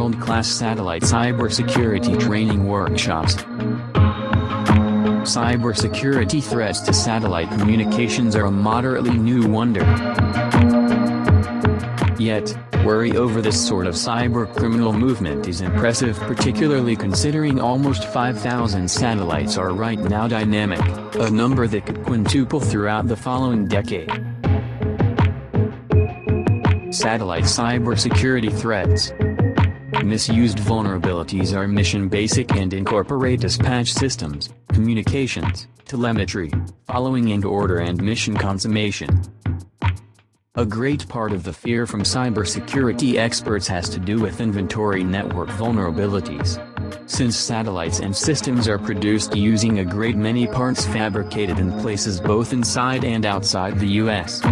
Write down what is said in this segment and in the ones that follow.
world-class satellite cybersecurity training workshops. Cybersecurity threats to satellite communications are a moderately new wonder. Yet, worry over this sort of cyber-criminal movement is impressive, particularly considering almost 5,000 satellites are right now dynamic, a number that could quintuple throughout the following decade. Satellite cybersecurity threats. Misused vulnerabilities are mission-basic and incorporate dispatch systems, communications, telemetry, following in order and mission consummation. A great part of the fear from cybersecurity experts has to do with inventory network vulnerabilities. Since satellites and systems are produced using a great many parts fabricated in places both inside and outside the US.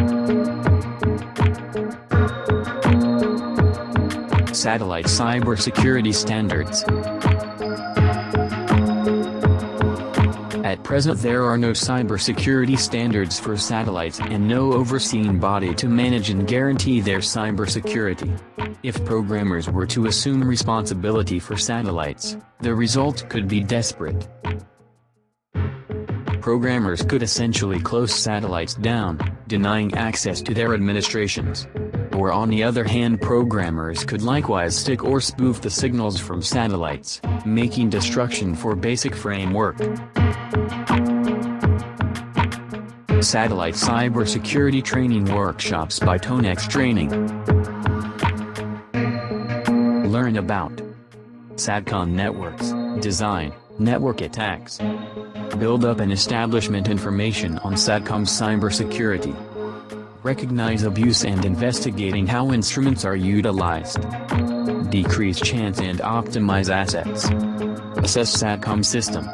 Satellite cybersecurity standards. At present there are no cybersecurity standards for satellites and no overseeing body to manage and guarantee their cybersecurity. If programmers were to assume responsibility for satellites, the result could be desperate. Programmers could essentially close satellites down, denying access to their administrations. Or on the other hand, programmers could likewise stick or spoof the signals from satellites, making destruction for basic framework. Satellite Cybersecurity Training Workshops by Tonex Training. Learn about SATCOM networks, design, network attacks. Build up and establishment information on SATCOM cybersecurity. Recognize abuse and investigating how instruments are utilized. Decrease chance and optimize assets. Assess SATCOM system.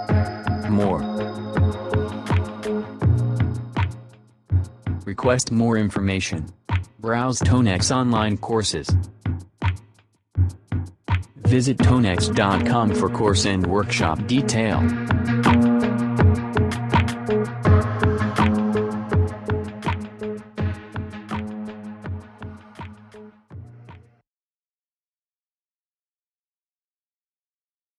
More. Request more information. Browse Tonex online courses. Visit tonex.com for course and workshop detail.